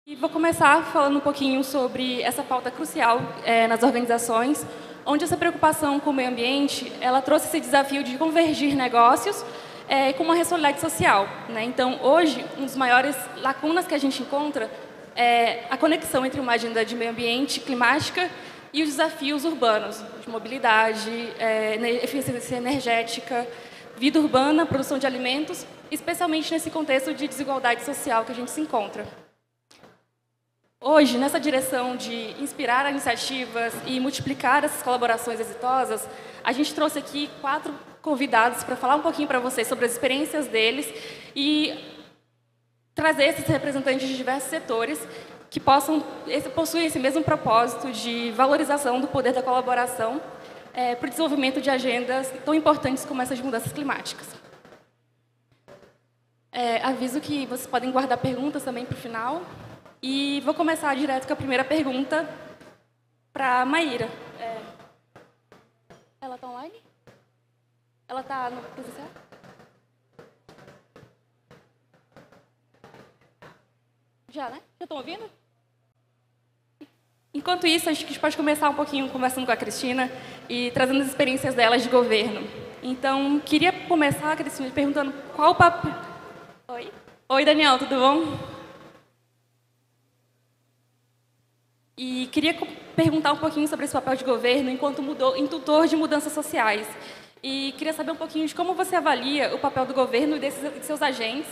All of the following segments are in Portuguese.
E vou começar falando um pouquinho sobre essa pauta crucial nas organizações, onde essa preocupação com o meio ambiente, ela trouxe esse desafio de convergir negócios com uma responsabilidade social, né? Então, hoje, uma das maiores lacunas que a gente encontra é a conexão entre uma agenda de meio ambiente, climática, e os desafios urbanos, de mobilidade, eficiência energética, vida urbana, produção de alimentos, especialmente nesse contexto de desigualdade social que a gente se encontra. Hoje, nessa direção de inspirar iniciativas e multiplicar essas colaborações exitosas, a gente trouxe aqui 4 convidados para falar um pouquinho para vocês sobre as experiências deles e trazer esses representantes de diversos setores que possuem esse mesmo propósito de valorização do poder da colaboração para o desenvolvimento de agendas tão importantes como essas de mudanças climáticas. Aviso que vocês podem guardar perguntas também para o final. E vou começar direto com a primeira pergunta para a Maíra. Ela está online? Ela está no presencial? Já, né? Já estão ouvindo? Enquanto isso, acho que a gente pode começar um pouquinho conversando com a Cristina e trazendo as experiências delas de governo. Então, queria começar, Cristina, perguntando qual o papel... Oi? Oi, Daniel, tudo bom? E queria perguntar um pouquinho sobre esse papel de governo enquanto indutor de mudanças sociais. E queria saber um pouquinho de como você avalia o papel do governo e de seus agentes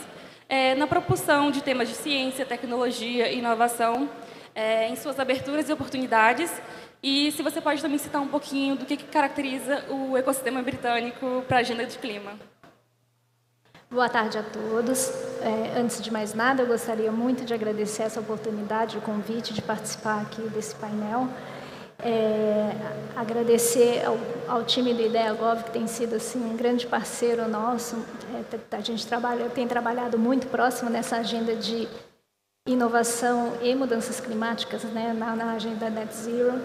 na propulsão de temas de ciência, tecnologia e inovação, em suas aberturas e oportunidades. E se você pode também citar um pouquinho do que caracteriza o ecossistema britânico para a agenda de clima. Boa tarde a todos. Antes de mais nada, eu gostaria muito de agradecer essa oportunidade, o convite de participar aqui desse painel. Agradecer ao time do IdeaGov, que tem sido assim, um grande parceiro nosso. A gente tem trabalhado muito próximo nessa agenda de inovação e mudanças climáticas, né, na agenda Net Zero.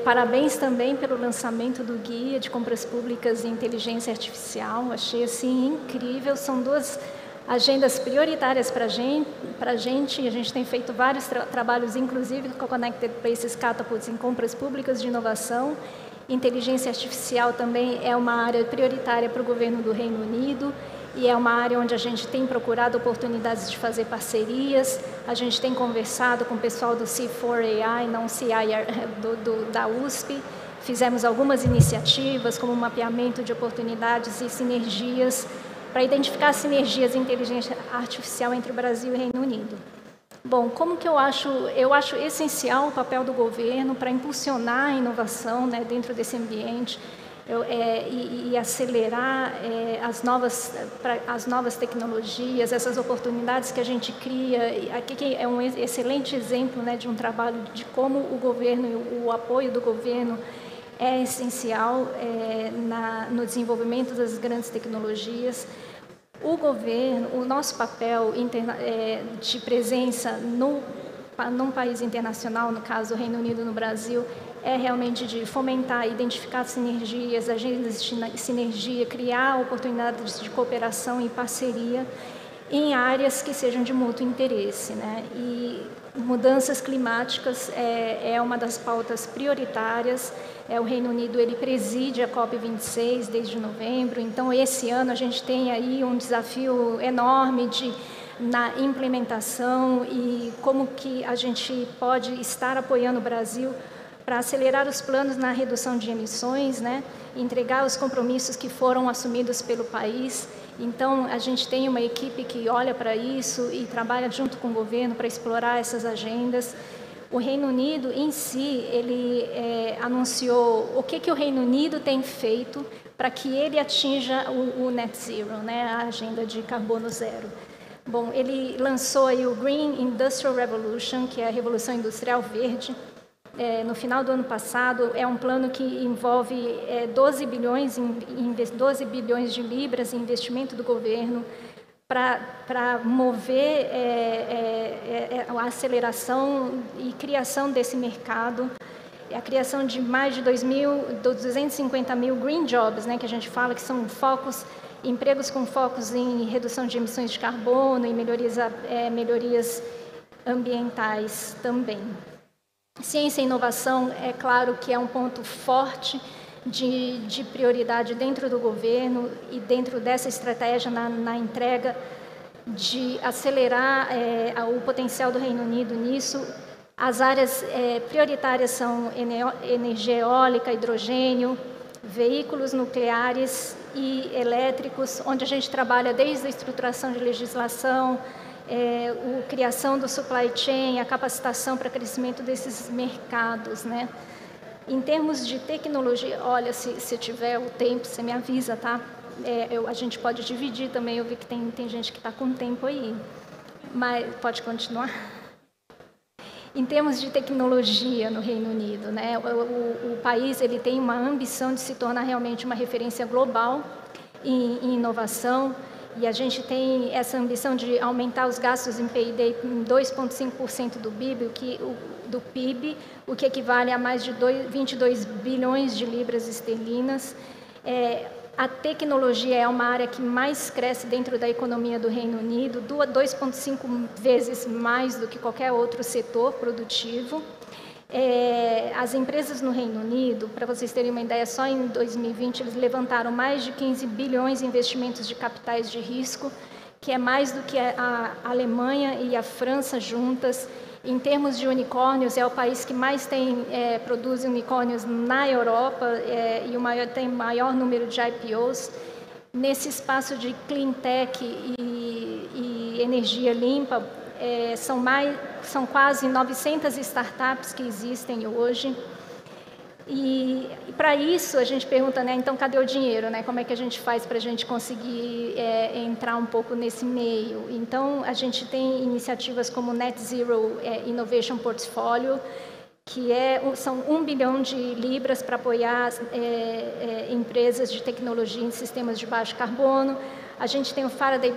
Parabéns também pelo lançamento do Guia de Compras Públicas e Inteligência Artificial. Achei assim incrível. São 2 agendas prioritárias para a gente. A gente tem feito vários trabalhos, inclusive com a Connected Places Catapults em compras públicas de inovação. Inteligência artificial também é uma área prioritária para o governo do Reino Unido. E é uma área onde a gente tem procurado oportunidades de fazer parcerias. A gente tem conversado com o pessoal do C4AI, não CIR, da USP. Fizemos algumas iniciativas, como mapeamento de oportunidades e sinergias, para identificar sinergias em inteligência artificial entre o Brasil e o Reino Unido. Bom, como que eu acho essencial o papel do governo para impulsionar a inovação, né, dentro desse ambiente, e acelerar as novas tecnologias, essas oportunidades que a gente cria. Aqui é um excelente exemplo, né, de um trabalho de como o governo e o apoio do governo é essencial no desenvolvimento das grandes tecnologias. O governo, o nosso papel de presença num país internacional, no caso o Reino Unido no Brasil, é realmente de fomentar, identificar sinergias, agendas de sinergia, criar oportunidades de cooperação e parceria em áreas que sejam de mútuo interesse, né? E mudanças climáticas é uma das pautas prioritárias. O Reino Unido ele preside a COP26 desde novembro, então esse ano a gente tem aí um desafio enorme na implementação e como que a gente pode estar apoiando o Brasil para acelerar os planos na redução de emissões, né? Entregar os compromissos que foram assumidos pelo país. Então, a gente tem uma equipe que olha para isso e trabalha junto com o governo para explorar essas agendas. O Reino Unido, em si, ele anunciou o que o Reino Unido tem feito para que ele atinja o Net Zero, né? A agenda de carbono zero. Bom, ele lançou aí o Green Industrial Revolution, que é a Revolução Industrial Verde, no final do ano passado. É um plano que envolve 12 bilhões de libras em investimento do governo para mover a aceleração e criação desse mercado, a criação de mais de 250 mil green jobs, né, que a gente fala que são empregos com focos em redução de emissões de carbono e melhorias ambientais também. Ciência e inovação, é claro que é um ponto forte de prioridade dentro do governo e dentro dessa estratégia na entrega de acelerar o potencial do Reino Unido nisso. As áreas prioritárias são energia eólica, hidrogênio, veículos nucleares e elétricos, onde a gente trabalha desde a estruturação de legislação, a criação do supply chain, a capacitação para crescimento desses mercados, né? Em termos de tecnologia, olha, se tiver o tempo, você me avisa, tá? A gente pode dividir também, eu vi que tem gente que está com tempo aí, mas pode continuar. Em termos de tecnologia no Reino Unido, né, o país ele tem uma ambição de se tornar realmente uma referência global em inovação, e a gente tem essa ambição de aumentar os gastos em P&D em 2,5% do PIB, o que equivale a mais de 22 bilhões de libras esterlinas. A tecnologia é uma área que mais cresce dentro da economia do Reino Unido, 2,5 vezes mais do que qualquer outro setor produtivo. As empresas no Reino Unido, para vocês terem uma ideia, só em 2020 eles levantaram mais de 15 bilhões em investimentos de capitais de risco, que é mais do que a Alemanha e a França juntas. Em termos de unicórnios, é o país que mais produz unicórnios na Europa e tem maior número de IPOs. Nesse espaço de clean tech e energia limpa, são quase 900 startups que existem hoje. E para isso a gente pergunta, né, então cadê o dinheiro, né? Como é que a gente faz para a gente conseguir entrar um pouco nesse meio? Então a gente tem iniciativas como Net Zero Innovation Portfolio, que são 1 bilhão de libras para apoiar empresas de tecnologia em sistemas de baixo carbono. A gente tem o Faraday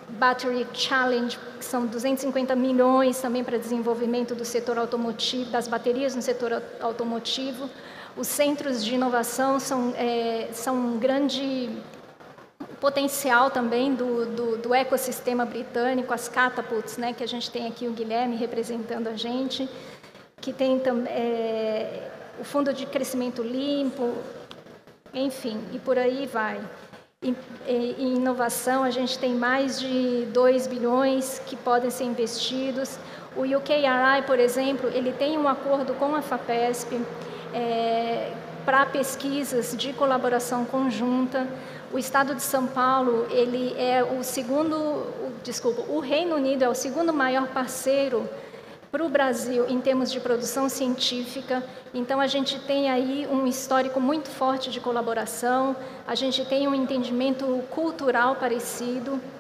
Battery Challenge, que são 250 milhões também para desenvolvimento do setor automotivo, das baterias no setor automotivo. Os centros de inovação são um grande potencial também do ecossistema britânico, as catapults, né, que a gente tem aqui o Guilherme representando a gente, que tem o Fundo de Crescimento Limpo, enfim, e por aí vai. Em inovação, a gente tem mais de 2 bilhões que podem ser investidos. O UKRI, por exemplo, ele tem um acordo com a FAPESP para pesquisas de colaboração conjunta. O Estado de São Paulo, ele é o Reino Unido é o segundo maior parceiro para o Brasil em termos de produção científica. Então, a gente tem aí um histórico muito forte de colaboração, a gente tem um entendimento cultural parecido,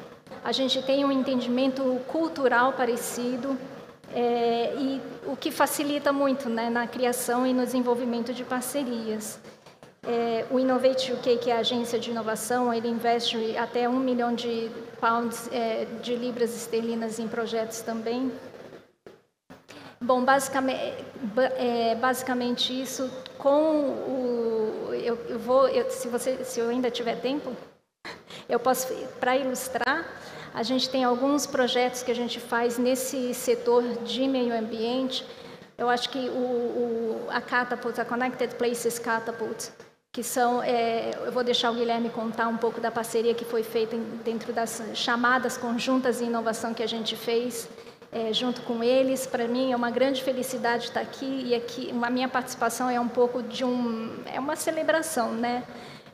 e o que facilita muito, né, na criação e no desenvolvimento de parcerias. O Innovate UK, que é a agência de inovação, ele investe até 1 milhão de pounds, de libras esterlinas em projetos também. Bom, basicamente isso. Se eu ainda tiver tempo, eu posso, para ilustrar, a gente tem alguns projetos que a gente faz nesse setor de meio ambiente. Eu acho que a Catapult, a Connected Places Catapult, que são, eu vou deixar o Guilherme contar um pouco da parceria que foi feita dentro das chamadas conjuntas de inovação que a gente fez, junto com eles. Para mim é uma grande felicidade estar aqui, e aqui a minha participação é um pouco é uma celebração, né,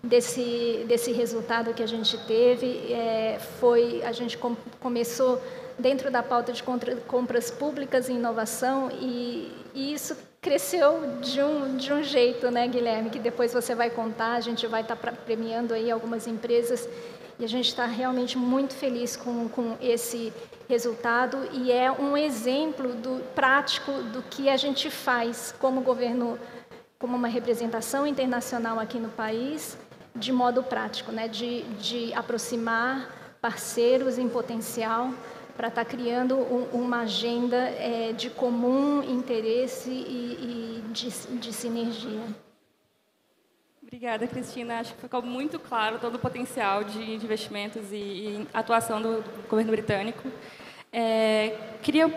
desse resultado que a gente teve. A gente começou dentro da pauta de compras públicas e inovação, e isso cresceu de um jeito, né, Guilherme, que depois você vai contar. A gente vai estar premiando aí algumas empresas, e a gente está realmente muito feliz com esse resultado, e é um exemplo prático do que a gente faz como governo, como uma representação internacional aqui no país, de modo prático, né, de aproximar parceiros em potencial para estar criando uma agenda de comum interesse e de sinergia. Obrigada, Cristina. Acho que ficou muito claro todo o potencial de investimentos e atuação do governo britânico. Queria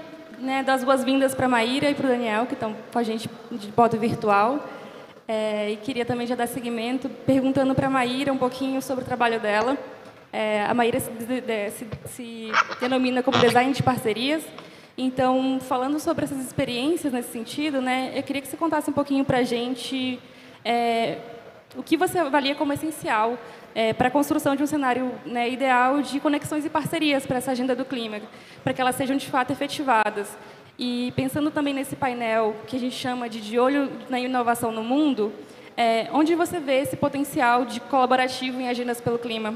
né, das boas-vindas para a Maíra e para o Daniel, que estão com a gente de modo virtual. E queria também já dar seguimento, perguntando para a Maíra um pouquinho sobre o trabalho dela. A Maíra se denomina como design de parcerias. Então, falando sobre essas experiências nesse sentido, né, eu queria que você contasse um pouquinho para a gente o que você avalia como essencial para a construção de um cenário, né, ideal de conexões e parcerias para essa agenda do clima, para que elas sejam de fato efetivadas. E pensando também nesse painel que a gente chama de olho na inovação no mundo, onde você vê esse potencial de colaborativo em agendas pelo clima?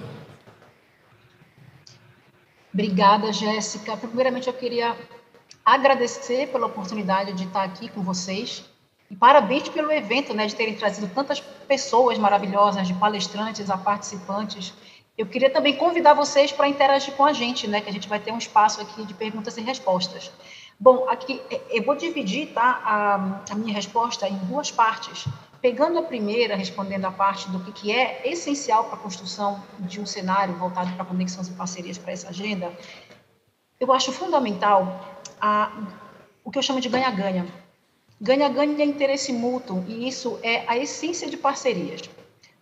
Obrigada, Jéssica. Primeiramente, eu queria agradecer pela oportunidade de estar aqui com vocês. E parabéns pelo evento, né, de terem trazido tantas pessoas maravilhosas, de palestrantes a participantes. Eu queria também convidar vocês para interagir com a gente, né, que a gente vai ter um espaço aqui de perguntas e respostas. Bom, aqui eu vou dividir, tá, a minha resposta em duas partes. Pegando a primeira, respondendo a parte do que é essencial para a construção de um cenário voltado para conexões e parcerias para essa agenda, eu acho fundamental o que eu chamo de ganha-ganha. Ganha-ganha é interesse mútuo, e isso é a essência de parcerias.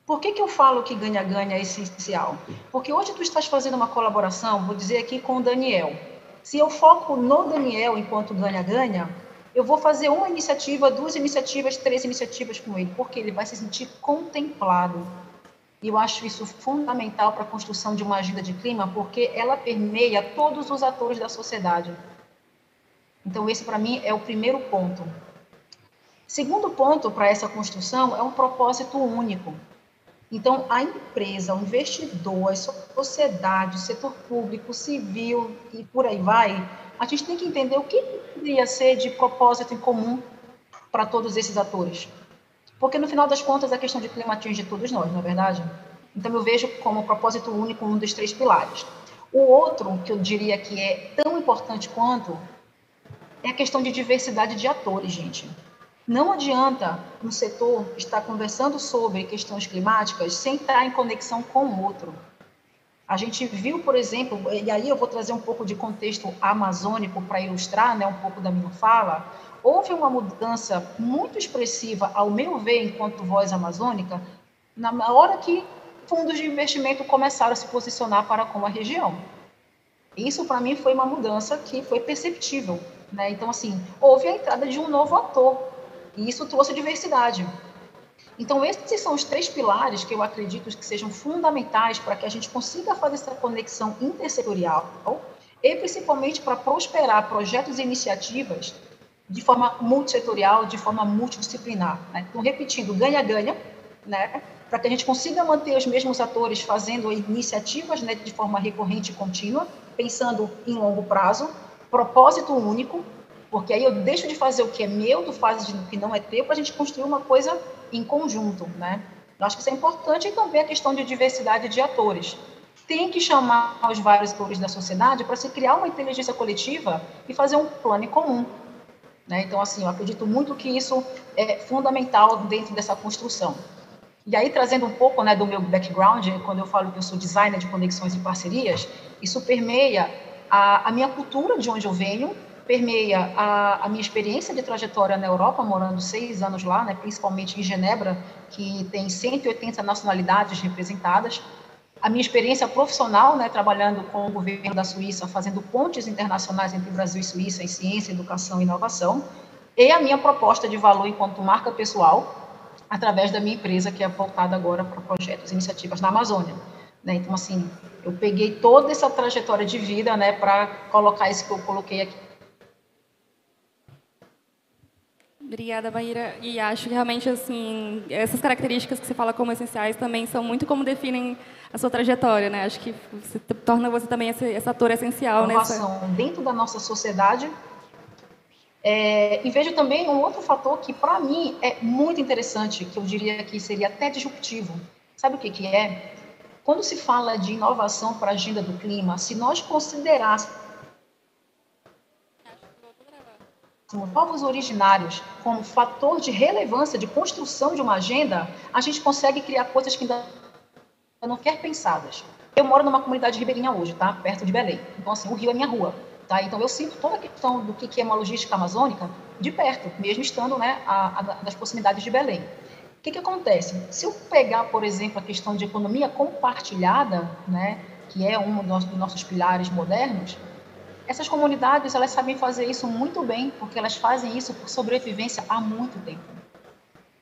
Por que eu falo que ganha-ganha é essencial? Porque hoje tu estás fazendo uma colaboração, vou dizer aqui, com o Daniel. Se eu foco no Daniel enquanto ganha-ganha, eu vou fazer uma iniciativa, 2 iniciativas, 3 iniciativas com ele, porque ele vai se sentir contemplado. E eu acho isso fundamental para a construção de uma agenda de clima, porque ela permeia todos os atores da sociedade. Então, esse, para mim, é o primeiro ponto. Segundo ponto para essa construção é um propósito único. Então, a empresa, o investidor, a sociedade, o setor público, civil e por aí vai, a gente tem que entender o que deveria ser de propósito em comum para todos esses atores. Porque, no final das contas, a questão de clima atinge todos nós, não é verdade? Então, eu vejo como propósito único um dos 3 pilares. O outro, que eu diria que é tão importante quanto, é a questão de diversidade de atores, gente. Não adianta um setor estar conversando sobre questões climáticas sem estar em conexão com o outro. A gente viu, por exemplo, e aí eu vou trazer um pouco de contexto amazônico para ilustrar, né, um pouco da minha fala, houve uma mudança muito expressiva, ao meu ver, enquanto voz amazônica, na hora que fundos de investimento começaram a se posicionar para com a região. Isso, para mim, foi uma mudança que foi perceptível, né? Então, assim, houve a entrada de um novo ator, e isso trouxe diversidade. Então, esses são os 3 pilares que eu acredito que sejam fundamentais para que a gente consiga fazer essa conexão intersetorial e, principalmente, para prosperar projetos e iniciativas de forma multissetorial, de forma multidisciplinar, né? Então, repetindo, ganha-ganha, né? Para que a gente consiga manter os mesmos atores fazendo iniciativas, né, de forma recorrente e contínua, pensando em longo prazo, propósito único, porque aí eu deixo de fazer o que é meu, tu fazes o que não é teu, para a gente construir uma coisa em conjunto, né? Eu acho que isso é importante, e também a questão de diversidade de atores. Tem que chamar os vários atores da sociedade para se criar uma inteligência coletiva e fazer um plano em comum, né? Então, assim, eu acredito muito que isso é fundamental dentro dessa construção. E aí, trazendo um pouco, né, do meu background, quando eu falo que eu sou designer de conexões e parcerias, isso permeia a minha cultura, de onde eu venho, permeia a minha experiência de trajetória na Europa, morando 6 anos lá, né, principalmente em Genebra, que tem 180 nacionalidades representadas, a minha experiência profissional, né, trabalhando com o governo da Suíça, fazendo pontes internacionais entre Brasil e Suíça em ciência, educação e inovação, e a minha proposta de valor enquanto marca pessoal, através da minha empresa, que é voltada agora para projetos e iniciativas na Amazônia, né? Então, assim, eu peguei toda essa trajetória de vida, né, para colocar isso que eu coloquei aqui. Obrigada, Maíra. E acho que realmente, assim, essas características que você fala como essenciais também são muito como definem a sua trajetória, né? Acho que torna você também esse ator essencial nessa dentro da nossa sociedade. E vejo também um outro fator que, para mim, é muito interessante, que eu diria que seria até disruptivo. Sabe o que é? Quando se fala de inovação para a agenda do clima, se nós considerássemos povos originários como fator de relevância de construção de uma agenda, a gente consegue criar coisas que ainda não quer pensadas. Eu moro numa comunidade ribeirinha hoje, tá? Perto de Belém. Então, assim, o rio é minha rua. Tá? Então, eu sinto toda a questão do que é uma logística amazônica de perto, mesmo estando, né, das proximidades de Belém. O que acontece? Se eu pegar, por exemplo, a questão de economia compartilhada, né, que é um dos nossos pilares modernos, essas comunidades, elas sabem fazer isso muito bem, porque elas fazem isso por sobrevivência há muito tempo.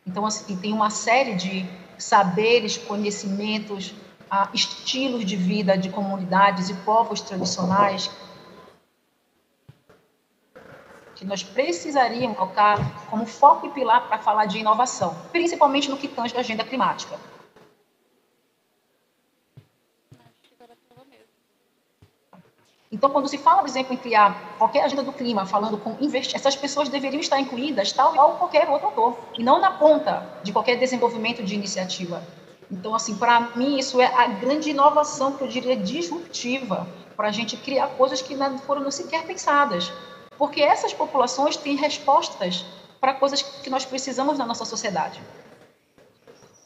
Então, assim, tem uma série de saberes, conhecimentos, estilos de vida de comunidades e povos tradicionais que nós precisaríamos colocar como foco e pilar para falar de inovação, principalmente no que tange a agenda climática. Então, quando se fala, por exemplo, em criar qualquer agenda do clima, falando com investir, essas pessoas deveriam estar incluídas tal qual qualquer outro ator, e não na ponta de qualquer desenvolvimento de iniciativa. Então, assim, para mim, isso é a grande inovação, que eu diria disruptiva, para a gente criar coisas que não foram sequer pensadas. Porque essas populações têm respostas para coisas que nós precisamos na nossa sociedade.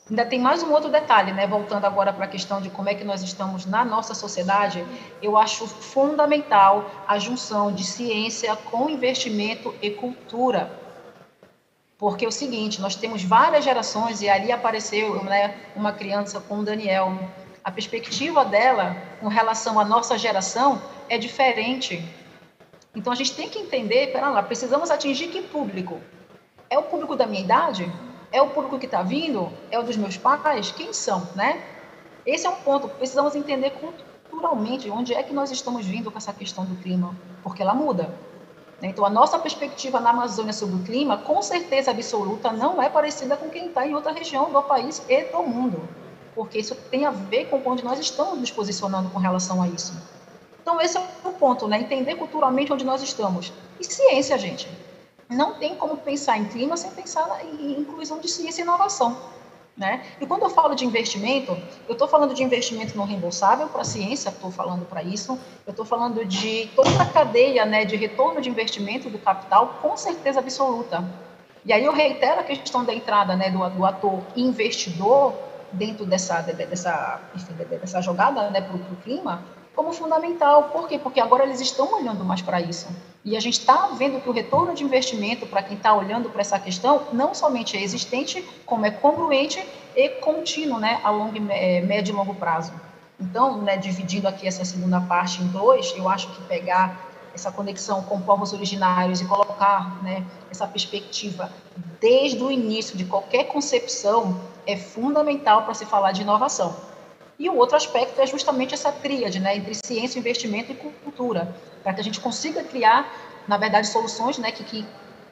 Ainda tem mais um outro detalhe, né? Voltando agora para a questão de como é que nós estamos na nossa sociedade, eu acho fundamental a junção de ciência com investimento e cultura. Porque é o seguinte, nós temos várias gerações, e ali apareceu, né, uma criança com o Daniel. A perspectiva dela com relação à nossa geração é diferente. Então, a gente tem que entender, pera lá, precisamos atingir que público? É o público da minha idade? É o público que está vindo? É o dos meus pais? Quem são, né? Esse é um ponto. Precisamos entender culturalmente onde é que nós estamos vindo com essa questão do clima, porque ela muda. Então, a nossa perspectiva na Amazônia sobre o clima, com certeza absoluta, não é parecida com quem está em outra região do país e do mundo, porque isso tem a ver com onde nós estamos nos posicionando com relação a isso. Então, esse é o ponto, né? Entender culturalmente onde nós estamos. E ciência, gente. Não tem como pensar em clima sem pensar em inclusão de ciência e inovação, né? E quando eu falo de investimento, eu estou falando de investimento não reembolsável para a ciência, estou falando para isso. Eu estou falando de toda a cadeia, né, de retorno de investimento do capital, com certeza absoluta. E aí eu reitero a questão da entrada, né, do ator investidor dentro dessa jogada, né, para o clima, como fundamental. Por quê? Porque agora eles estão olhando mais para isso. E a gente está vendo que o retorno de investimento, para quem está olhando para essa questão, não somente é existente, como é congruente e contínuo, né, a médio e longo prazo. Então, né, dividindo aqui essa segunda parte em dois, eu acho que pegar essa conexão com povos originários e colocar, né, essa perspectiva desde o início de qualquer concepção é fundamental para se falar de inovação. E o outro aspecto é justamente essa tríade, né, entre ciência, investimento e cultura, para que a gente consiga criar, na verdade, soluções, né, que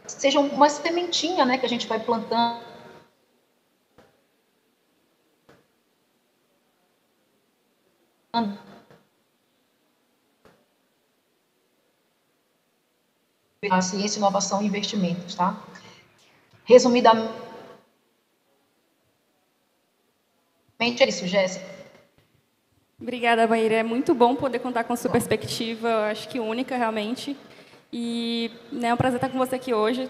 sejam uma sementinha, né, que a gente vai plantando a ciência, inovação e investimentos, tá? Resumidamente, é isso, Jéssica. Obrigada, Maíra. É muito bom poder contar com a sua perspectiva, eu acho que única, realmente. E né, é um prazer estar com você aqui hoje.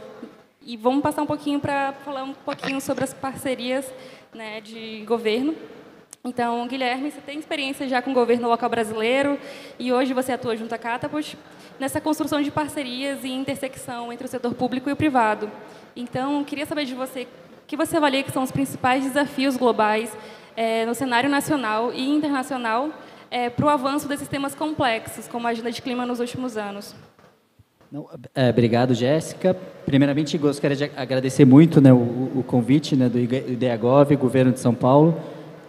E vamos passar um pouquinho para falar um pouquinho sobre as parcerias, né, de governo. Então, Guilherme, você tem experiência já com o governo local brasileiro e hoje você atua junto à Catapult nessa construção de parcerias e intersecção entre o setor público e o privado. Então, queria saber de você o que você avalia que são os principais desafios globais no cenário nacional e internacional para o avanço desses temas complexos, como a agenda de clima nos últimos anos. Obrigado, Jéssica. Primeiramente, gostaria de agradecer muito, né, o convite, né, do IDEAGOV, Governo de São Paulo,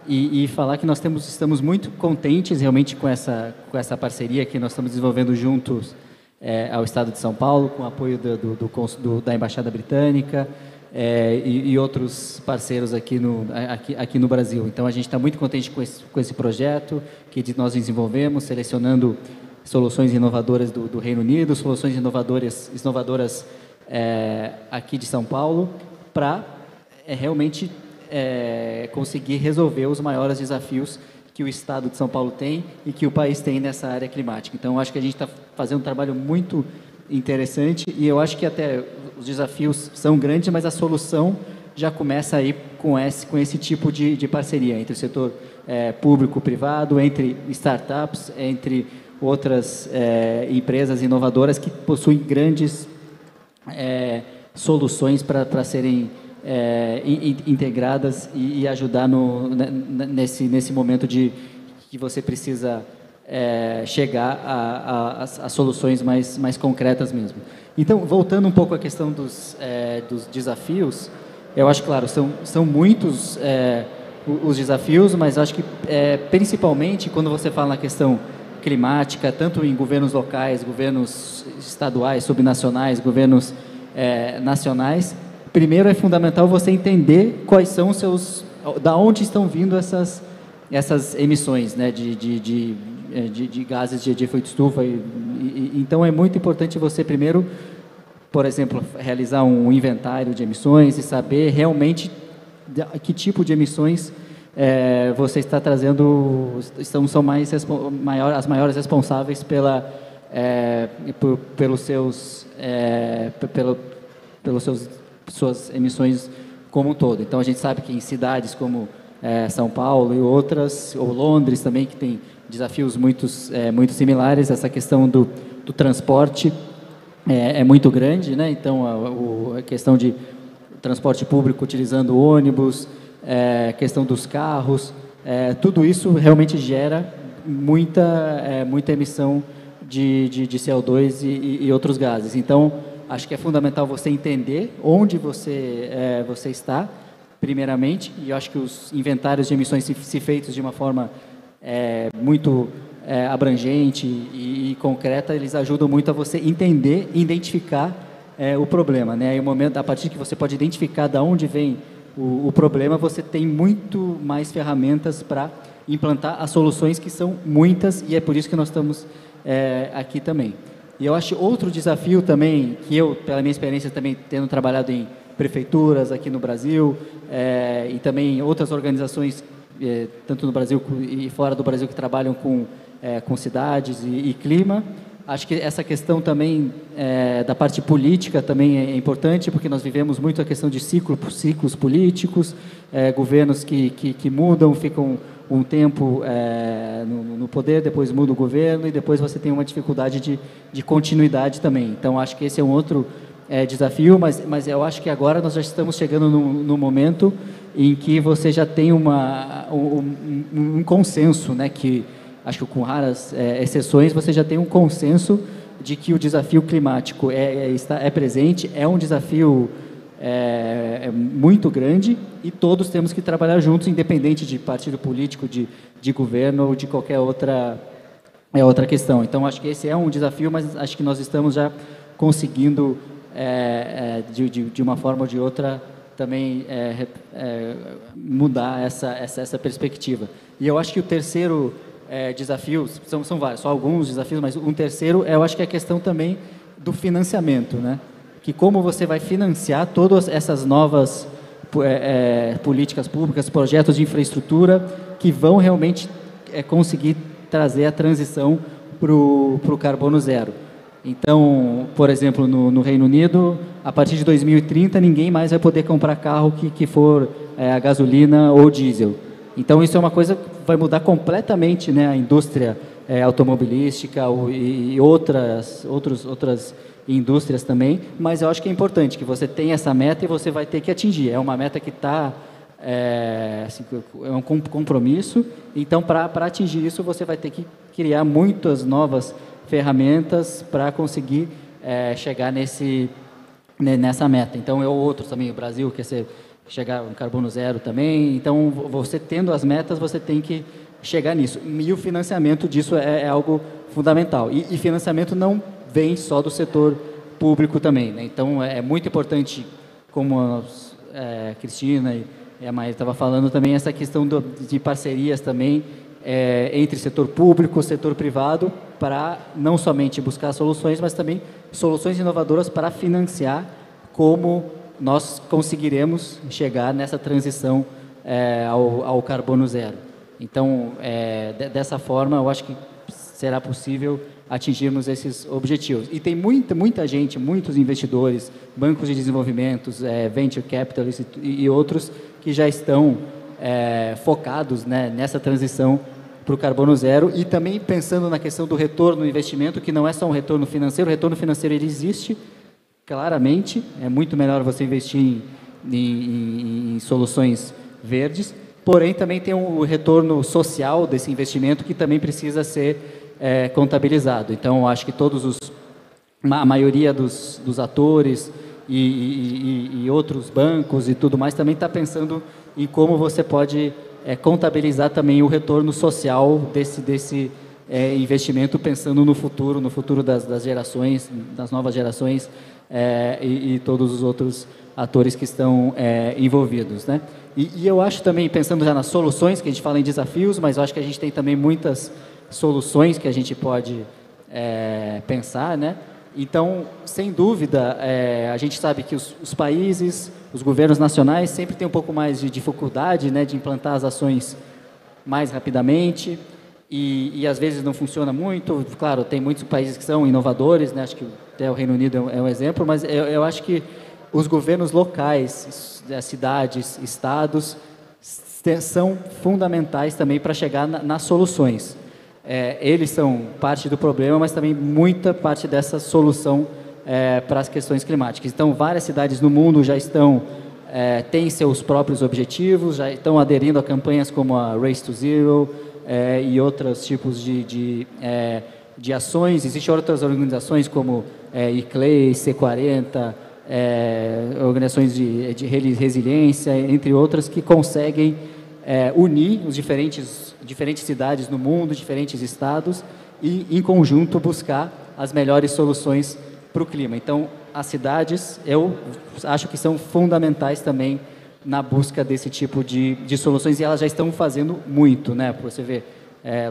e falar que nós estamos muito contentes realmente com essa parceria que nós estamos desenvolvendo juntos ao Estado de São Paulo, com o apoio da Embaixada Britânica e outros parceiros aqui no Brasil. Então, a gente está muito contente com esse projeto que nós desenvolvemos, selecionando soluções inovadoras do Reino Unido, soluções inovadoras aqui de São Paulo, para realmente conseguir resolver os maiores desafios que o Estado de São Paulo tem e que o país tem nessa área climática. Então, acho que a gente está fazendo um trabalho muito interessante e eu acho que até os desafios são grandes, mas a solução já começa aí com esse tipo de parceria entre o setor público-privado, entre startups, entre outras empresas inovadoras que possuem grandes soluções para serem integradas e ajudar nesse momento que você precisa chegar a soluções mais concretas mesmo. Então, voltando um pouco à questão dos desafios, eu acho, claro, são muitos os desafios, mas acho que principalmente quando você fala na questão climática, tanto em governos locais, governos estaduais, subnacionais, governos nacionais, primeiro é fundamental você entender quais são da onde estão vindo essas emissões, né, de gases de efeito estufa. Então é muito importante você primeiro, por exemplo, realizar um inventário de emissões e saber realmente que tipo de emissões você está trazendo, são as maiores responsáveis pelos suas emissões como um todo. Então a gente sabe que em cidades como São Paulo e outras, ou Londres também, que tem desafios muito similares, essa questão do transporte é muito grande, né? Então a questão de transporte público utilizando ônibus, questão dos carros, tudo isso realmente gera muita emissão de CO2 e outros gases. Então, acho que é fundamental você entender onde você está, primeiramente, e eu acho que os inventários de emissões, se feitos de uma forma muito abrangente e concreta, eles ajudam muito a você entender e identificar o problema, né? Aí, a partir que você pode identificar de onde vem o problema, você tem muito mais ferramentas para implantar as soluções, que são muitas, e é por isso que nós estamos aqui também. E eu acho outro desafio também, que eu, pela minha experiência também tendo trabalhado em prefeituras aqui no Brasil, e também outras organizações, tanto no Brasil e fora do Brasil, que trabalham com cidades e clima. Acho que essa questão também da parte política também é importante, porque nós vivemos muito a questão de ciclos políticos, governos que mudam, ficam um tempo no poder, depois muda o governo e depois você tem uma dificuldade de continuidade também. Então, acho que esse é um outro desafio, mas eu acho que agora nós já estamos chegando no momento em que você já tem um consenso, né, que acho que com raras exceções, você já tem um consenso de que o desafio climático é presente, é um desafio muito grande e todos temos que trabalhar juntos, independente de partido político, de governo ou de qualquer outra questão. Então, acho que esse é um desafio, mas acho que nós estamos já conseguindo, de uma forma ou de outra, também mudar essa perspectiva. E eu acho que o terceiro desafios, são vários, só alguns desafios, mas um terceiro, eu acho que é a questão também do financiamento, né? Que como você vai financiar todas essas novas políticas públicas, projetos de infraestrutura que vão realmente conseguir trazer a transição para o carbono zero. Então, por exemplo, no Reino Unido, a partir de 2030, ninguém mais vai poder comprar carro que for a gasolina ou diesel. Então, isso é uma coisa que vai mudar completamente, né, a indústria automobilística e outras indústrias também, mas eu acho que é importante que você tenha essa meta e você vai ter que atingir. É uma meta que está... assim, é um compromisso, então, para atingir isso, você vai ter que criar muitas novas ferramentas para conseguir chegar nessa meta. Então, outros também, o Brasil quer chegar a um carbono zero também. Então, você tendo as metas, você tem que chegar nisso. E o financiamento disso é algo fundamental. E financiamento não vem só do setor público também, né? Então, é muito importante, como a Cristina e a Maíra estavam falando também, essa questão de parcerias também entre setor público e setor privado, para não somente buscar soluções, mas também soluções inovadoras para financiar como nós conseguiremos chegar nessa transição ao carbono zero. Então, dessa forma, eu acho que será possível atingirmos esses objetivos. E tem muita gente, muitos investidores, bancos de desenvolvimento, venture capitalists e outros que já estão focados, né, nessa transição o carbono zero, e também pensando na questão do retorno do investimento, que não é só um retorno financeiro. O retorno financeiro ele existe, claramente, é muito melhor você investir em soluções verdes, porém também tem o retorno social desse investimento que também precisa ser contabilizado. Então, acho que a maioria dos atores e outros bancos e tudo mais também está pensando em como você pode contabilizar também o retorno social desse investimento, pensando no futuro das gerações, das novas gerações e todos os outros atores que estão envolvidos, né? E eu acho também, pensando já nas soluções, que a gente fala em desafios, mas eu acho que a gente tem também muitas soluções que a gente pode pensar, né? Então, sem dúvida, a gente sabe que os países, os governos nacionais sempre têm um pouco mais de dificuldade, né, de implantar as ações mais rapidamente e às vezes não funciona muito. Claro, tem muitos países que são inovadores, né? Acho que até o Reino Unido é um exemplo, mas eu acho que os governos locais, cidades, estados, são fundamentais também para chegar nas soluções. Eles são parte do problema, mas também muita parte dessa solução para as questões climáticas. Então, várias cidades no mundo já têm seus próprios objetivos, já estão aderindo a campanhas como a Race to Zero e outros tipos de ações. Existem outras organizações como ICLEI, C40, organizações de resiliência, entre outras, que conseguem unir os diferentes cidades no mundo, diferentes estados, e, em conjunto, buscar as melhores soluções para o clima. Então, as cidades, eu acho que são fundamentais também na busca desse tipo de soluções, e elas já estão fazendo muito, né? Você vê,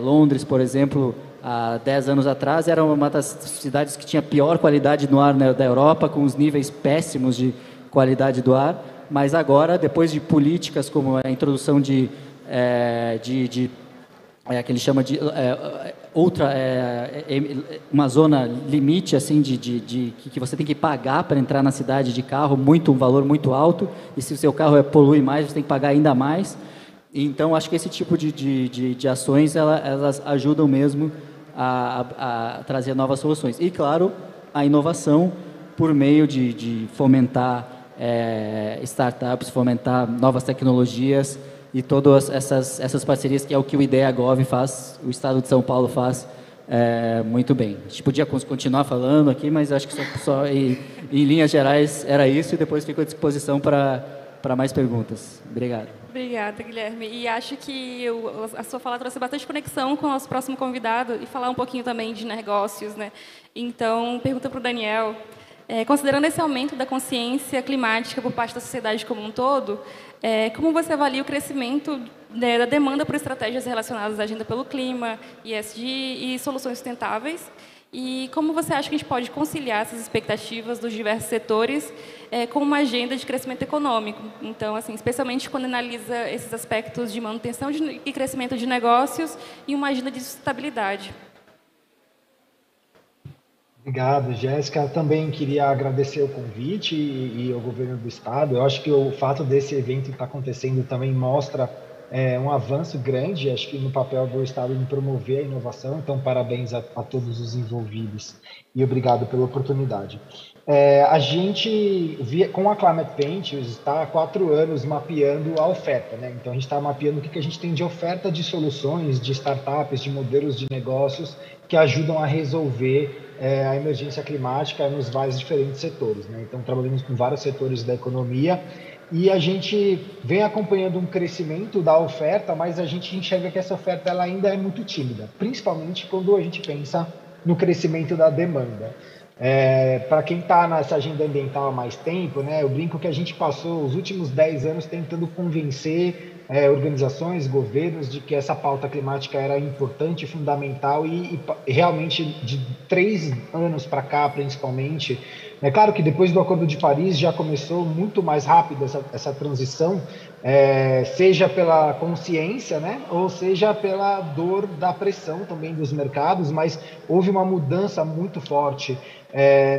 Londres, por exemplo, há 10 anos atrás, era uma das cidades que tinha pior qualidade do ar, né, da Europa, com os níveis péssimos de qualidade do ar, mas agora, depois de políticas como a introdução que ele chama de uma zona limite, assim, que você tem que pagar para entrar na cidade de carro, um valor muito alto, e se o seu carro polui mais, você tem que pagar ainda mais. Então, acho que esse tipo de ações, elas ajudam mesmo a trazer novas soluções. E, claro, a inovação por meio de fomentar startups, fomentar novas tecnologias e todas essas parcerias, que é o que o IdeaGov faz, o Estado de São Paulo faz muito bem. A gente podia continuar falando aqui, mas acho que só em linhas gerais era isso, e depois fico à disposição para mais perguntas. Obrigado. Obrigada, Guilherme. E acho que a sua fala trouxe bastante conexão com o nosso próximo convidado e falar um pouquinho também de negócios, né? Então, pergunta para o Daniel. Considerando esse aumento da consciência climática por parte da sociedade como um todo, como você avalia o crescimento da demanda por estratégias relacionadas à agenda pelo clima, ESG e soluções sustentáveis? E como você acha que a gente pode conciliar essas expectativas dos diversos setores com uma agenda de crescimento econômico? Então, assim, especialmente quando analisa esses aspectos de manutenção e crescimento de negócios e uma agenda de sustentabilidade. Obrigado, Jéssica. Eu também queria agradecer o convite e ao governo do Estado. Eu acho que o fato desse evento estar acontecendo também mostra um avanço grande, acho que no papel do Estado em promover a inovação. Então, parabéns a todos os envolvidos e obrigado pela oportunidade. A gente, com a Climate Ventures, está há 4 anos mapeando a oferta, né? Então, a gente está mapeando o que a gente tem de oferta de soluções, de startups, de modelos de negócios que ajudam a resolver a emergência climática nos vários diferentes setores, né? Então, trabalhamos com vários setores da economia e a gente vem acompanhando um crescimento da oferta, mas a gente enxerga que essa oferta ela ainda é muito tímida, principalmente quando a gente pensa no crescimento da demanda. Para quem está nessa agenda ambiental há mais tempo, né, eu brinco que a gente passou os últimos 10 anos tentando convencer organizações, governos, de que essa pauta climática era importante, fundamental e realmente de 3 anos para cá, principalmente. É claro que depois do Acordo de Paris já começou muito mais rápido essa transição, seja pela consciência, né, ou seja pela dor da pressão também dos mercados, mas houve uma mudança muito forte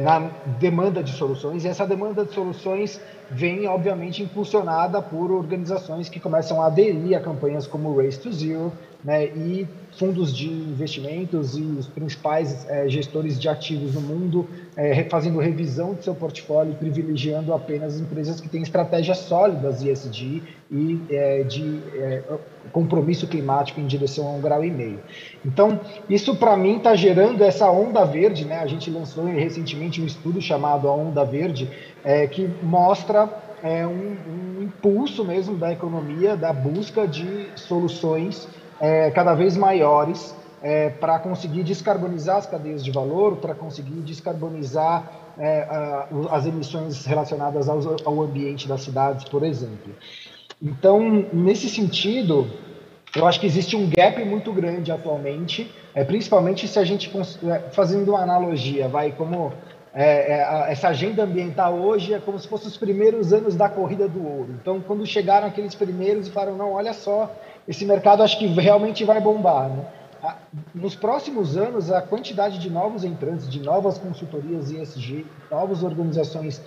na demanda de soluções, e essa demanda de soluções vem, obviamente, impulsionada por organizações que começam a aderir a campanhas como Race to Zero, né, e fundos de investimentos e os principais gestores de ativos no mundo fazendo revisão de seu portfólio, privilegiando apenas empresas que têm estratégias sólidas ESG e de compromisso climático em direção a 1,5 graus. Então, isso para mim está gerando essa onda verde, né? A gente lançou recentemente um estudo chamado A Onda Verde, que mostra um impulso mesmo da economia, da busca de soluções cada vez maiores para conseguir descarbonizar as cadeias de valor, para conseguir descarbonizar as emissões relacionadas ao ambiente das cidades, por exemplo. Então, nesse sentido, eu acho que existe um gap muito grande atualmente, principalmente se a gente, fazendo uma analogia, como essa agenda ambiental hoje é como se fossem os primeiros anos da corrida do ouro. Então, quando chegaram aqueles primeiros e falaram, não, olha só, esse mercado acho que realmente vai bombar, né? Nos próximos anos, a quantidade de novos entrantes, de novas consultorias ESG, novas organizações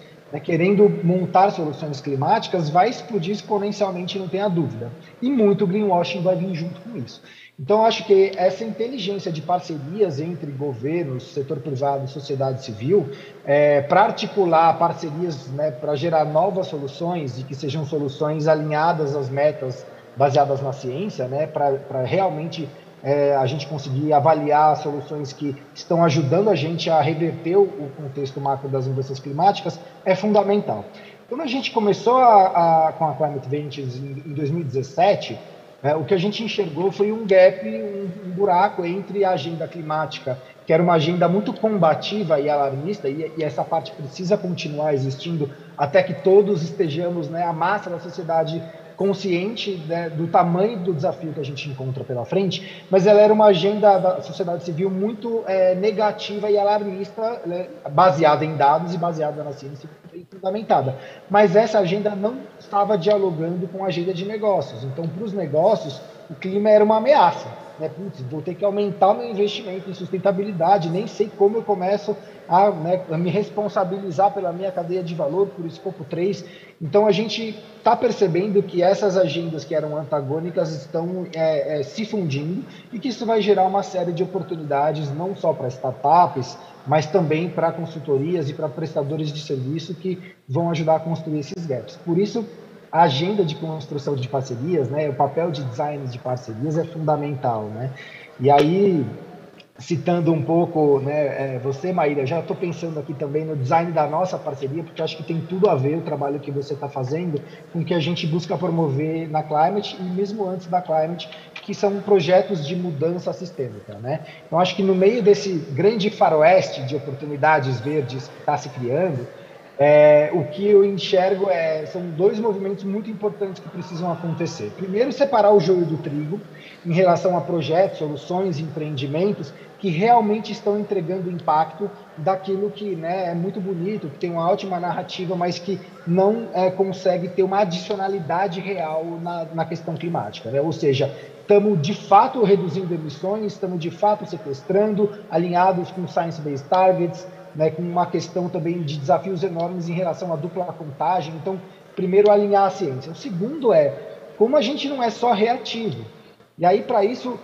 querendo montar soluções climáticas, vai explodir exponencialmente, não tenha dúvida. E muito greenwashing vai vir junto com isso. Então, acho que essa inteligência de parcerias entre governos, setor privado e sociedade civil, para articular parcerias, para gerar novas soluções e que sejam soluções alinhadas às metas baseadas na ciência, para realmente a gente conseguir avaliar soluções que estão ajudando a gente a reverter o contexto macro das mudanças climáticas, é fundamental. Quando a gente começou com a Climate Ventures em 2017, o que a gente enxergou foi um gap, um buraco entre a agenda climática, que era uma agenda muito combativa e alarmista, e essa parte precisa continuar existindo até que todos estejamos, a massa da sociedade consciente do tamanho do desafio que a gente encontra pela frente, mas ela era uma agenda da sociedade civil muito negativa e alarmista, baseada em dados e baseada na ciência e fundamentada. Mas essa agenda não estava dialogando com a agenda de negócios. Então, para os negócios, o clima era uma ameaça. Putz, vou ter que aumentar o meu investimento em sustentabilidade, nem sei como eu começo a me responsabilizar pela minha cadeia de valor, por escopo 3. Então, a gente está percebendo que essas agendas que eram antagônicas estão se fundindo e que isso vai gerar uma série de oportunidades, não só para startups, mas também para consultorias e para prestadores de serviço que vão ajudar a construir esses gaps. Por isso, a agenda de construção de parcerias, o papel de design de parcerias é fundamental, E aí, citando um pouco, você, Maíra, já estou pensando aqui também no design da nossa parceria, porque acho que tem tudo a ver o trabalho que você está fazendo com o que a gente busca promover na Climate e mesmo antes da Climate, que são projetos de mudança sistêmica, Então, acho que no meio desse grande faroeste de oportunidades verdes que está se criando, o que eu enxergo são dois movimentos muito importantes que precisam acontecer. Primeiro, separar o joio do trigo em relação a projetos, soluções, empreendimentos que realmente estão entregando impacto daquilo que é muito bonito, que tem uma ótima narrativa, mas que não consegue ter uma adicionalidade real na questão climática. Ou seja, estamos de fato reduzindo emissões, estamos de fato sequestrando, alinhados com Science-Based Targets, com uma questão também de desafios enormes em relação à dupla contagem. Então, primeiro, alinhar a ciência. O segundo como a gente não é só reativo. E aí, para isso,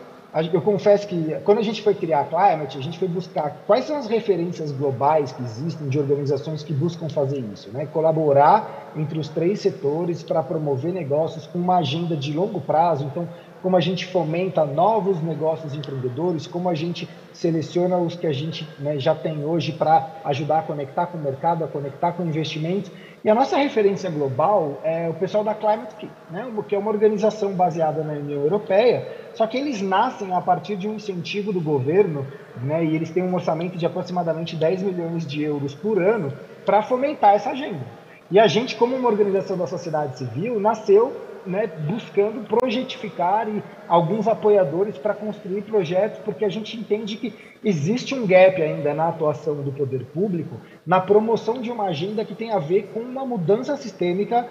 eu confesso que quando a gente foi criar a Climate, a gente foi buscar quais são as referências globais que existem de organizações que buscam fazer isso, colaborar entre os 3 setores para promover negócios com uma agenda de longo prazo. Então, como a gente fomenta novos negócios empreendedores, como a gente seleciona os que a gente já tem hoje para ajudar a conectar com o mercado, a conectar com investimentos. E a nossa referência global é o pessoal da Climate Key, que é uma organização baseada na União Europeia, só que eles nascem a partir de um incentivo do governo, e eles têm um orçamento de aproximadamente 10 milhões de euros por ano para fomentar essa agenda. E a gente, como uma organização da sociedade civil, nasceu buscando projetificar e alguns apoiadores para construir projetos, porque a gente entende que existe um gap ainda na atuação do poder público, na promoção de uma agenda que tem a ver com uma mudança sistêmica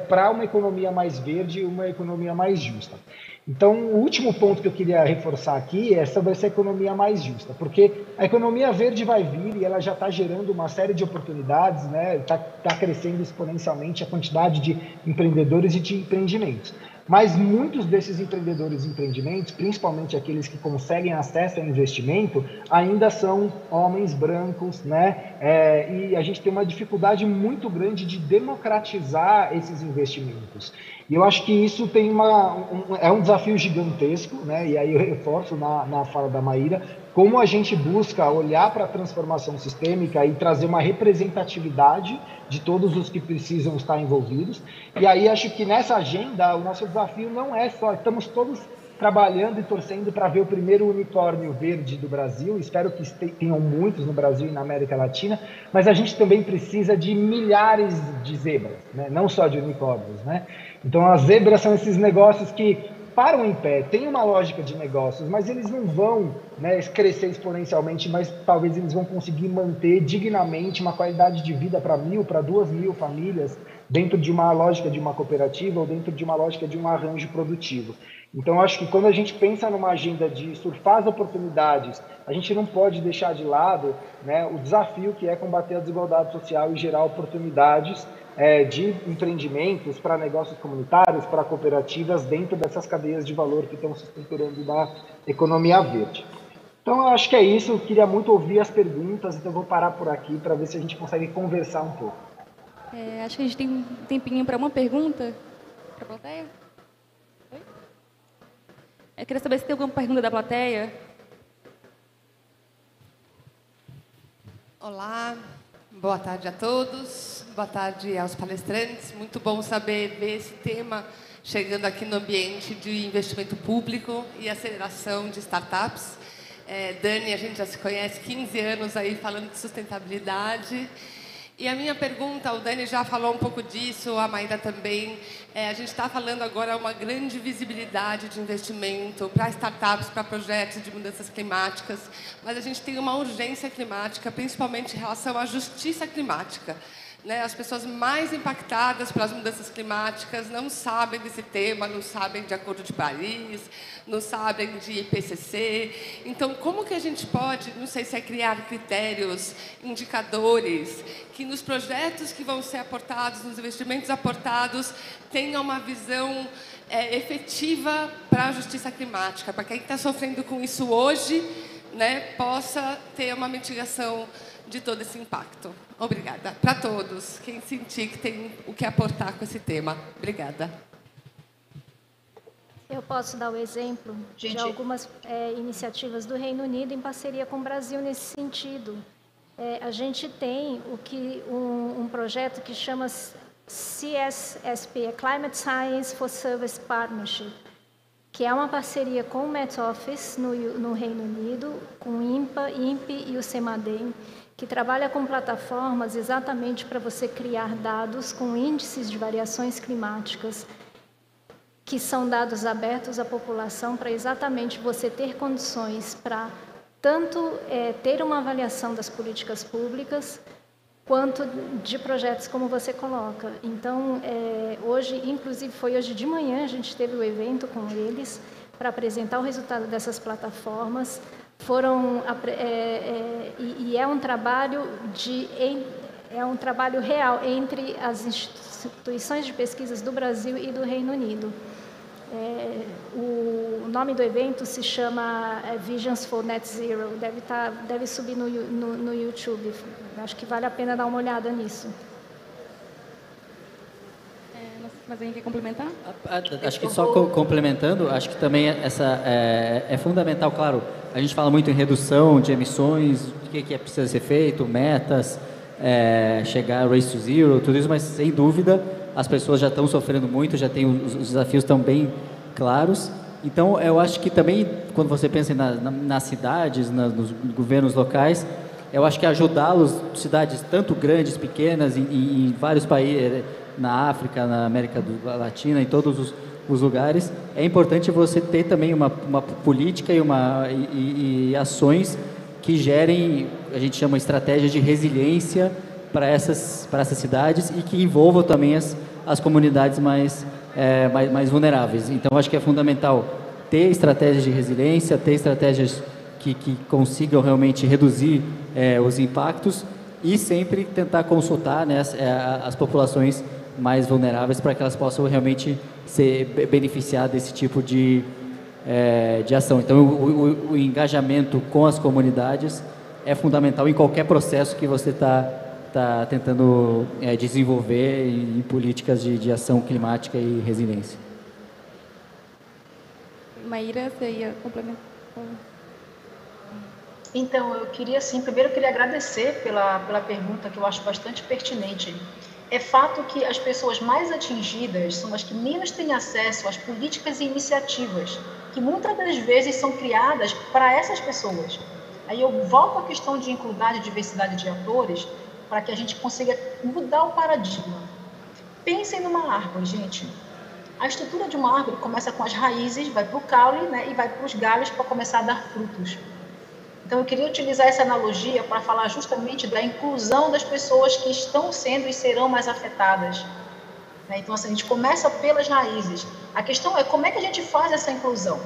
para uma economia mais verde e uma economia mais justa. Então, o último ponto que eu queria reforçar aqui é sobre essa economia mais justa, porque a economia verde vai vir e ela já está gerando uma série de oportunidades, né? Está crescendo exponencialmente a quantidade de empreendedores e de empreendimentos. Mas muitos desses empreendedores e empreendimentos, principalmente aqueles que conseguem acesso a investimento, ainda são homens brancos, né? E a gente tem uma dificuldade muito grande de democratizar esses investimentos. E eu acho que isso tem é um desafio gigantesco, né? E aí eu reforço na fala da Maíra, como a gente busca olhar para a transformação sistêmica e trazer uma representatividade de todos os que precisam estar envolvidos. E aí acho que nessa agenda o nosso desafio não é só, estamos todos trabalhando e torcendo para ver o primeiro unicórnio verde do Brasil, espero que tenham muitos no Brasil e na América Latina, mas a gente também precisa de milhares de zebras, né? Não só de unicórnios, né? Então as zebras são esses negócios que param em pé, tem uma lógica de negócios, mas eles não vão, né, crescer exponencialmente, mas talvez eles vão conseguir manter dignamente uma qualidade de vida para 1.000, para 2.000 famílias dentro de uma lógica de uma cooperativa ou dentro de uma lógica de um arranjo produtivo. Então, acho que quando a gente pensa numa agenda de surfar as oportunidades, a gente não pode deixar de lado, né, o desafio que é combater a desigualdade social e gerar oportunidades de empreendimentos para negócios comunitários, para cooperativas, dentro dessas cadeias de valor que estão se estruturando na economia verde. Então, eu acho que é isso. Eu queria muito ouvir as perguntas, então vou parar por aqui para ver se a gente consegue conversar um pouco. Acho que a gente tem um tempinho para uma pergunta para a plateia. Oi? Eu queria saber se tem alguma pergunta da plateia. Olá, boa tarde a todos, boa tarde aos palestrantes. Muito bom ver esse tema chegando aqui no ambiente de investimento público e aceleração de startups. Dani, a gente já se conhece 15 anos aí falando de sustentabilidade. E a minha pergunta, o Dani já falou um pouco disso, a Maíra também, a gente está falando agora uma grande visibilidade de investimento para startups, para projetos de mudanças climáticas, mas a gente tem uma urgência climática, principalmente em relação à justiça climática. As pessoas mais impactadas pelas mudanças climáticas não sabem desse tema, não sabem de Acordo de Paris, não sabem de IPCC. Então, como que a gente pode, não sei se é criar critérios, indicadores, que nos projetos que vão ser aportados, nos investimentos aportados, tenha uma visão efetiva para a justiça climática, para quem está sofrendo com isso hoje, possa ter uma mitigação de todo esse impacto. Obrigada. Para todos, quem sentir que tem o que aportar com esse tema. Obrigada. Eu posso dar o exemplo de algumas iniciativas do Reino Unido em parceria com o Brasil nesse sentido. A gente tem um projeto que chama CSSP, Climate Science for Service Partnership, que é uma parceria com o Met Office no Reino Unido, com o INPA, INPE e o CEMADEM, que trabalha com plataformas exatamente para você criar dados com índices de variações climáticas, que são dados abertos à população para exatamente você ter condições para tanto ter uma avaliação das políticas públicas, quanto de projetos como você coloca. Então, hoje, inclusive foi hoje de manhã, a gente teve o evento com eles para apresentar o resultado dessas plataformas. E é um trabalho real entre as instituições de pesquisas do Brasil e do Reino Unido. O nome do evento se chama Visions for Net Zero, deve subir no YouTube. Acho que vale a pena dar uma olhada nisso. Mas alguém quer complementar? Acho que só complementando, acho que também é fundamental, claro, a gente fala muito em redução de emissões, o que precisa ser feito, metas, chegar a Race to Zero, tudo isso, mas sem dúvida as pessoas já estão sofrendo muito, já tem os desafios estão bem claros. Então, eu acho que também, quando você pensa nas cidades, nos governos locais, eu acho que ajudá-los, cidades tanto grandes, pequenas, em vários países, na África, na América Latina, em todos os lugares, é importante você ter também uma política e ações que gerem, a gente chama estratégias de resiliência para essas cidades e que envolvam também as comunidades mais mais vulneráveis. Então, acho que é fundamental ter estratégias de resiliência, ter estratégias que consigam realmente reduzir os impactos e sempre tentar consultar, né, as populações mais vulneráveis para que elas possam realmente se beneficiar desse tipo de ação. Então, o engajamento com as comunidades é fundamental em qualquer processo que você está tentando desenvolver em políticas de ação climática e resiliência. Maíra, você ia complementar? Então, primeiro eu queria agradecer pela pergunta, que eu acho bastante pertinente. É fato que as pessoas mais atingidas são as que menos têm acesso às políticas e iniciativas, que muitas das vezes são criadas para essas pessoas. Aí eu volto à questão de inclusão e diversidade de atores, para que a gente consiga mudar o paradigma. Pensem numa árvore, gente. A estrutura de uma árvore começa com as raízes, vai para o caule, né, e vai para os galhos para começar a dar frutos. Então, eu queria utilizar essa analogia para falar justamente da inclusão das pessoas que estão sendo e serão mais afetadas. Então, assim, a gente começa pelas raízes. A questão é como é que a gente faz essa inclusão?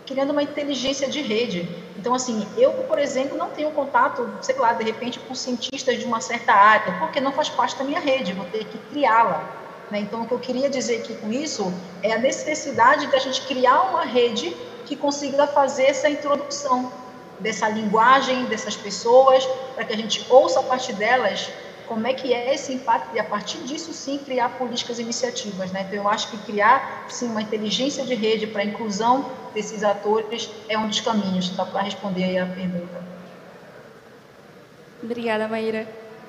Criando uma inteligência de rede. Então, assim, eu, por exemplo, não tenho contato, sei lá, de repente, com cientistas de uma certa área, porque não faz parte da minha rede, vou ter que criá-la. Então, o que eu queria dizer aqui com isso é a necessidade de a gente criar uma rede que consiga fazer essa introdução dessa linguagem, dessas pessoas, para que a gente ouça a partir delas como é que é esse impacto e, a partir disso, sim, criar políticas e iniciativas. Então, eu acho que criar, sim, uma inteligência de rede para a inclusão desses atores é um dos caminhos, tá, para responder aí a pergunta. Obrigada, Maíra.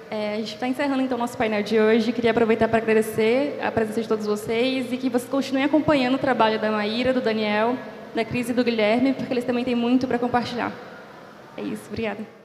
A gente está encerrando, então, o nosso painel de hoje. Queria aproveitar para agradecer a presença de todos vocês e que vocês continuem acompanhando o trabalho da Maíra, do Daniel, da Cris e do Guilherme, porque eles também têm muito para compartilhar. É isso, obrigada.